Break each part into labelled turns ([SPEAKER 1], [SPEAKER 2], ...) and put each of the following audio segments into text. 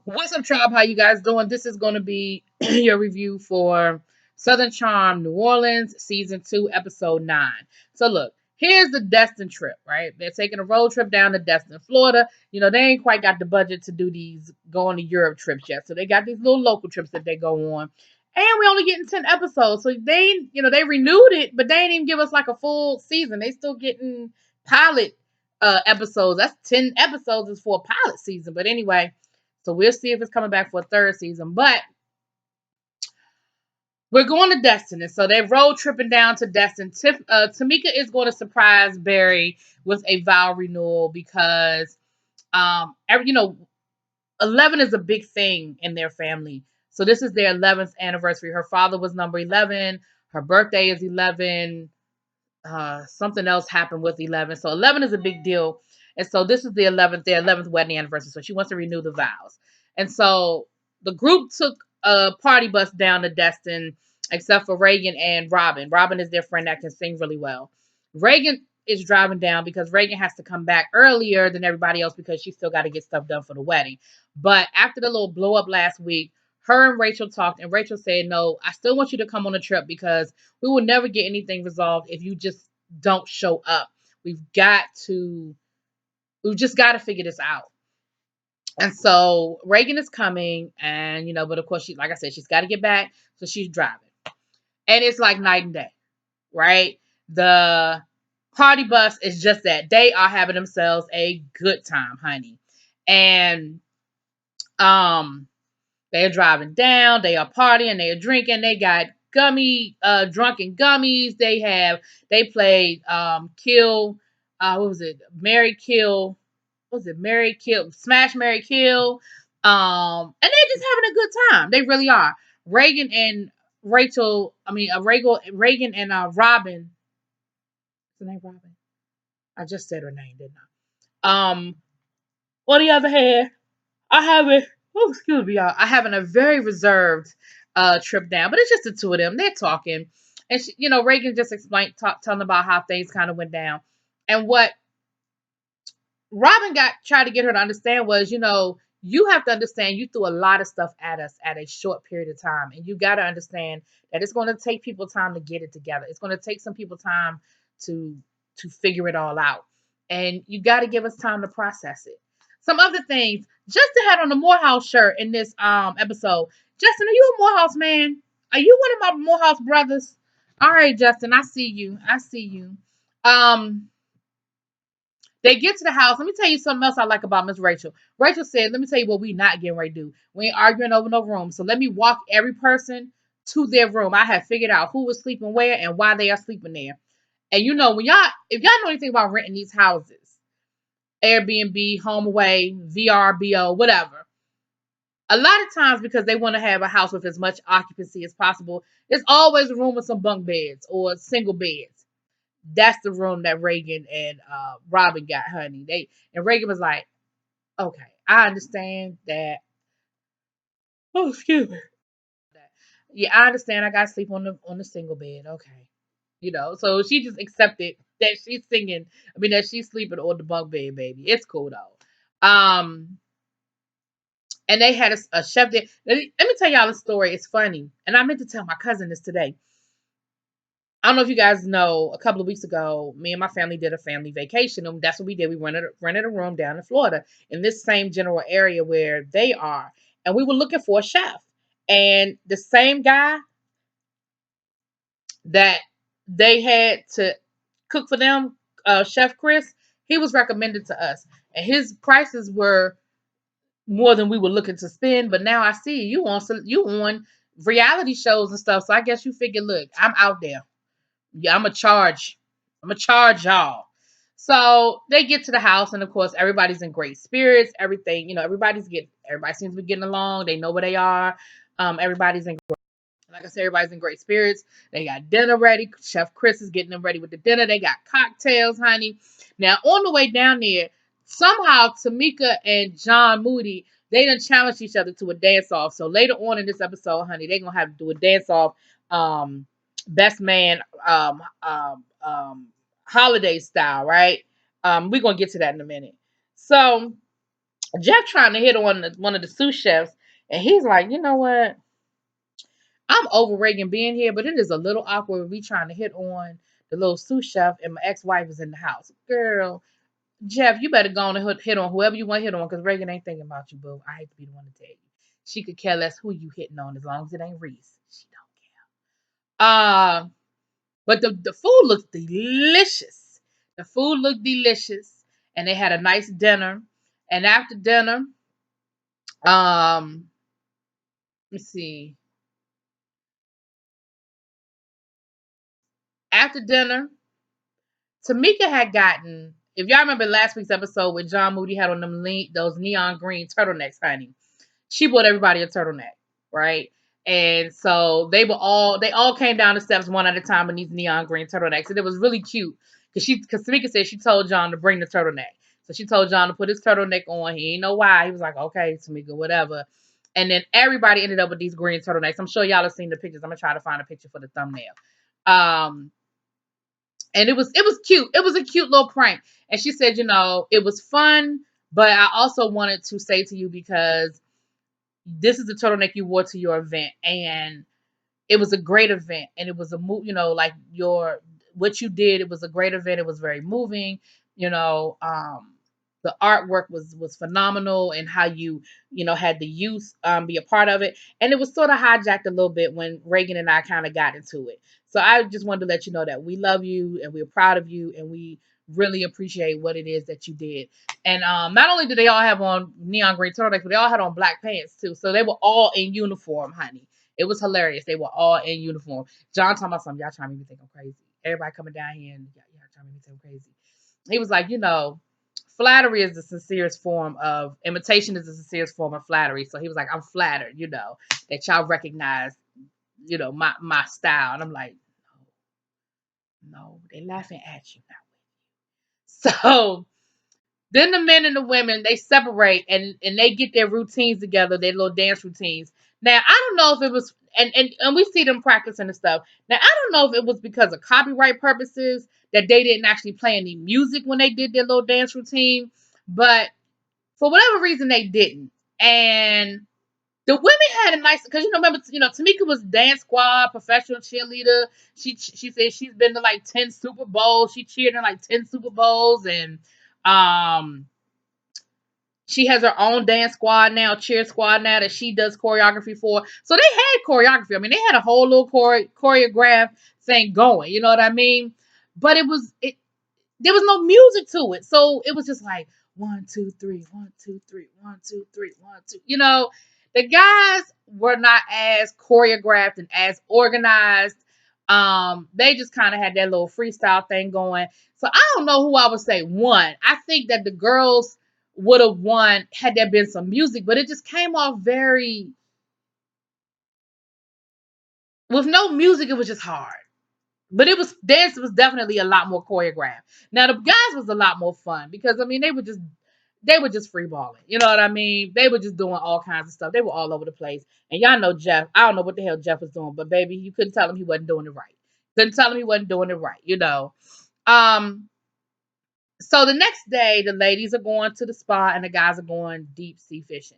[SPEAKER 1] What's up, tribe? How you guys doing? This is going to be your review for Southern Charm New Orleans Season 2, Episode 9. So look, here's the Destin trip, right? They're taking a road trip down to Destin, Florida. You know, they ain't quite got the budget to do these going to Europe trips yet. So they got these little local trips that they go on. And we only getting 10 episodes. So they renewed it, but they ain't even give us like a full season. They still getting pilot episodes. That's 10 episodes is for a pilot season. But anyway, so we'll see if it's coming back for a third season. But we're going to Destin. And so they're road tripping down to Destin. Tamika is going to surprise Barry with a vow renewal because, 11 is a big thing in their family. So this is their 11th anniversary. Her father was number 11. Her birthday is 11. Something else happened with 11. So 11 is a big deal. And so this is their 11th wedding anniversary. So she wants to renew the vows. And so the group took a party bus down to Destin, except for Reagan and Robin. Robin is their friend that can sing really well. Reagan is driving down because Reagan has to come back earlier than everybody else because she still got to get stuff done for the wedding. But after the little blow up last week, her and Rachel talked, and Rachel said, "No, I still want you to come on a trip because we will never get anything resolved if you just don't show up. We've just got to figure this out." And so Reagan is coming, and but of course, like I said, she's got to get back, so she's driving, and it's like night and day, right? The party bus is just that they are having themselves a good time, honey, and they're driving down, they are partying, they are drinking, they got drunken gummies. They played Kill, what was it? Mary Kill, Smash Mary Kill. And they're just having a good time. They really are. Reagan and Rachel, Reagan and Robin. What's her name, Robin? I just said her name, didn't I? On the other hand, I haven't. Oh, excuse me, y'all. I having a very reserved trip down, but it's just the two of them. They're talking, and Reagan just explained, telling about how things kind of went down, and what Robin tried to get her to understand was, you have to understand you threw a lot of stuff at us at a short period of time, and you got to understand that it's going to take people time to get it together. It's going to take some people time to figure it all out, and you got to give us time to process it. Some other things. Justin had on the Morehouse shirt in this episode. Justin, are you a Morehouse man? Are you one of my Morehouse brothers? All right, Justin, I see you. I see you. They get to the house. Let me tell you something else I like about Miss Rachel. Rachel said, "Let me tell you what we not getting ready to do. We ain't arguing over no room. So let me walk every person to their room. I have figured out who was sleeping where and why they are sleeping there." And if y'all know anything about renting these houses, Airbnb, HomeAway, VRBO, whatever, a lot of times because they want to have a house with as much occupancy as possible, there's always a room with some bunk beds or single beds. That's the room that Reagan and Robin got, honey. And Reagan was like, "Okay, I understand that." Oh, excuse me. Yeah, I understand. I got to sleep on the single bed. Okay, So she just accepted that she's singing. I mean, that she's sleeping on the bunk bed, baby. It's cool though. And they had a chef there. Let me tell y'all a story. It's funny, and I meant to tell my cousin this today. I don't know if you guys know, a couple of weeks ago, me and my family did a family vacation, and that's what we did. We rented a room down in Florida in this same general area where they are, and we were looking for a chef. And the same guy that they had to cook for them, Chef Chris, he was recommended to us, and his prices were more than we were looking to spend. But now I see you on reality shows and stuff, so I guess you figure, look, I'm out there. Yeah, I'm gonna charge. I'm gonna charge y'all. So they get to the house, and of course, everybody's in great spirits. Everything, everybody seems to be getting along. They know where they are. Everybody's in, like I said, everybody's in great spirits. They got dinner ready. Chef Chris is getting them ready with the dinner. They got cocktails, honey. Now on the way down there, somehow Tamika and John Moody, they done challenged each other to a dance off. So later on in this episode, honey, they're gonna have to do a dance off. Best man holiday style, right? We're gonna get to that in a minute. So Jeff trying to hit on one of the sous chefs, and he's like, you know what? I'm over Reagan being here, but it is a little awkward with me trying to hit on the little sous chef, and my ex-wife is in the house. Girl, Jeff, you better go on and hit on whoever you want to hit on, because Reagan ain't thinking about you, boo. I hate to be the one to tell you. She could care less who you hitting on as long as it ain't Reese. She don't care. But the food looked delicious. The food looked delicious, and they had a nice dinner. And after dinner, um, let's see. After dinner, Tamika had gotten. If y'all remember last week's episode where John Moody had on those neon green turtlenecks, honey, she bought everybody a turtleneck, right? And so they all came down the steps one at a time in these neon green turtlenecks, and it was really cute because Tamika said she told John to bring the turtleneck, so she told John to put his turtleneck on. He didn't know why. He was like, okay, Tamika, whatever. And then everybody ended up with these green turtlenecks. I'm sure y'all have seen the pictures. I'm gonna try to find a picture for the thumbnail. Um, and it was cute. It was a cute little prank. And she said, it was fun, but I also wanted to say to you because this is the turtleneck you wore to your event, and it was a great event, and it was like your what you did. It was a great event. It was very moving. You know, the artwork was phenomenal, and how you had the youth be a part of it, and it was sort of hijacked a little bit when Reagan and I kind of got into it. So I just wanted to let you know that we love you and we're proud of you, and we really appreciate what it is that you did. And not only did they all have on neon green turtlenecks, but they all had on black pants too. So they were all in uniform, honey. It was hilarious. They were all in uniform. John talking about something. Y'all trying to make me think I'm crazy. Everybody coming down here and y'all trying to make me think I'm crazy. He was like, flattery is the sincerest form of imitation is the sincerest form of flattery. So he was like, I'm flattered, that y'all recognize, my style. And I'm like, no, they laughing at you now. So then the men and the women, they separate, and they get their routines together, their little dance routines. Now, I don't know if it was and we see them practicing and stuff. Now, I don't know if it was because of copyright purposes that they didn't actually play any music when they did their little dance routine, but for whatever reason they didn't. And the women had a nice, because remember, Tamika was dance squad, professional cheerleader. She said she's been to like 10 Super Bowls. She cheered in like 10 Super Bowls, and um she has her own dance squad now, cheer squad now, that she does choreography for. So they had choreography. I mean, they had a whole little choreograph thing going. You know what I mean? But there was no music to it, so it was just like 1, 2, 3, 1, 2, 3, 1, 2, 3, 1, 2. The guys were not as choreographed and as organized. They just kind of had that little freestyle thing going. So I don't know who I would say won. I think that the girls would have won had there been some music, but it just came off very with no music. It was just hard. But it was dance was definitely a lot more choreographed. Now the guys was a lot more fun because I mean they were just free balling. You know what I mean? They were just doing all kinds of stuff. They were all over the place. And y'all know Jeff. I don't know what the hell Jeff was doing, but baby, you couldn't tell him he wasn't doing it right. Couldn't tell him he wasn't doing it right. Um, so the next day, the ladies are going to the spa and the guys are going deep sea fishing.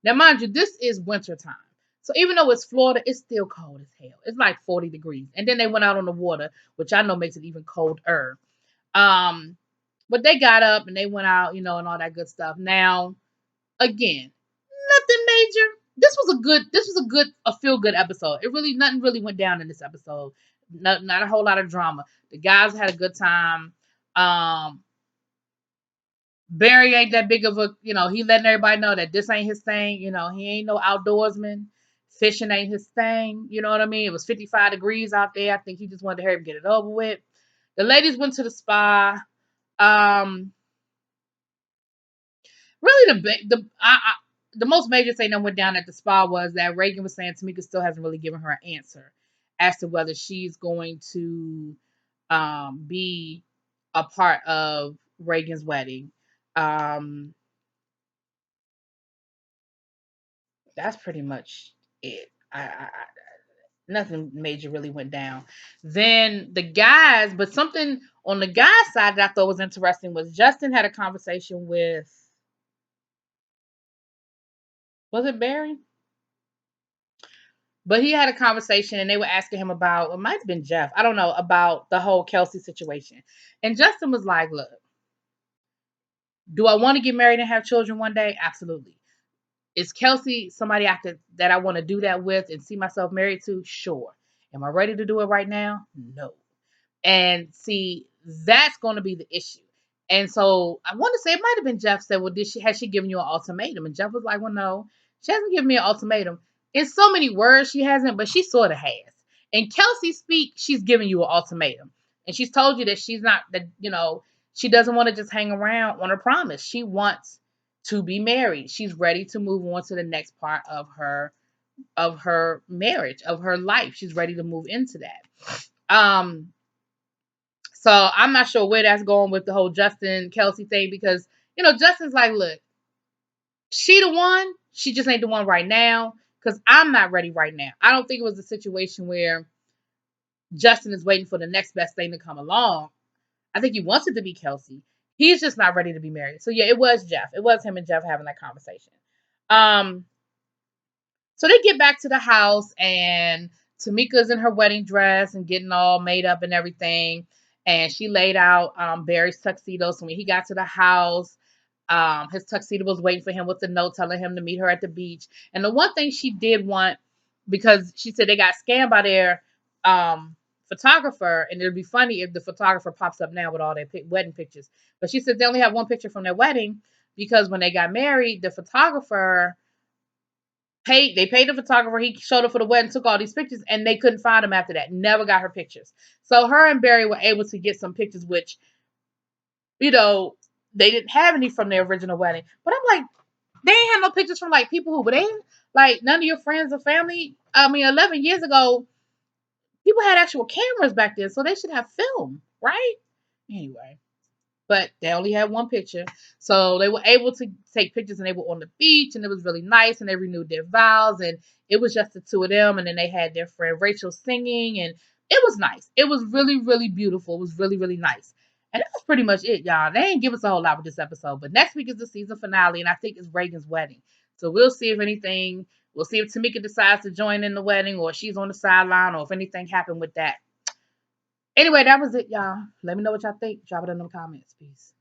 [SPEAKER 1] Now, mind you, this is winter time. So even though it's Florida, it's still cold as hell. It's like 40 degrees. And then they went out on the water, which I know makes it even colder. Um, but they got up and they went out, and all that good stuff. Now, again, nothing major. This was a feel good episode. Nothing really went down in this episode. Not a whole lot of drama. The guys had a good time. Um, Barry ain't that big of he letting everybody know that this ain't his thing. He ain't no outdoorsman. Fishing ain't his thing. You know what I mean? It was 55 degrees out there. I think he just wanted to hurry and get it over with. The ladies went to the spa. Um, really the most major thing that went down at the spa was that Reagan was saying Tamika still hasn't really given her an answer as to whether she's going to be a part of Reagan's wedding. Um, that's pretty much it. Nothing major really went down. Then the guys, but something on the guys' side that I thought was interesting was Justin had a conversation with Was it Barry? But he had a conversation and they were asking him about, it might have been Jeff, I don't know, about the whole Kelsey situation. And Justin was like, look, do I want to get married and have children one day? Absolutely. Is Kelsey somebody that I want to do that with and see myself married to? Sure. Am I ready to do it right now? No. And see, that's going to be the issue. And so I want to say it might have been Jeff said, well, has she given you an ultimatum? And Jeff was like, well, no, she hasn't given me an ultimatum. In so many words, she hasn't, but she sort of has. And Kelsey speak, she's giving you an ultimatum. And she's told you that she's not, that, she doesn't want to just hang around on her promise. She wants to be married. She's ready to move on to the next part of her marriage, of her life. She's ready to move into that. So I'm not sure where that's going with the whole Justin Kelsey thing because Justin's like, look, she the one, she just ain't the one right now because I'm not ready right now. I don't think it was a situation where Justin is waiting for the next best thing to come along. I think he wants it to be Kelsey. He's just not ready to be married. So yeah, it was Jeff. It was him and Jeff having that conversation. So they get back to the house and Tamika's in her wedding dress and getting all made up and everything. And she laid out Barry's tuxedo. So when he got to the house, his tuxedo was waiting for him with the note telling him to meet her at the beach. And the one thing she did want, because she said they got scammed by their photographer, and it'd be funny if the photographer pops up now with all their wedding pictures. But she said they only have one picture from their wedding because when they got married, the photographer they paid the photographer. He showed up for the wedding, took all these pictures, and they couldn't find him after that. Never got her pictures. So her and Barry were able to get some pictures, which, they didn't have any from their original wedding. But I'm like, they ain't have no pictures from like people who, but they like none of your friends or family. I mean, 11 years ago, people had actual cameras back then, so they should have film, right? Anyway. But they only had one picture. So they were able to take pictures and they were on the beach and it was really nice and they renewed their vows and it was just the two of them and then they had their friend Rachel singing and it was nice. It was really, really beautiful. It was really, really nice. And that's pretty much it, y'all. They didn't give us a whole lot with this episode, but next week is the season finale and I think it's Reagan's wedding. So we'll see we'll see if Tamika decides to join in the wedding or she's on the sideline or if anything happened with that. Anyway, that was it, y'all. Let me know what y'all think. Drop it in the comments. Peace.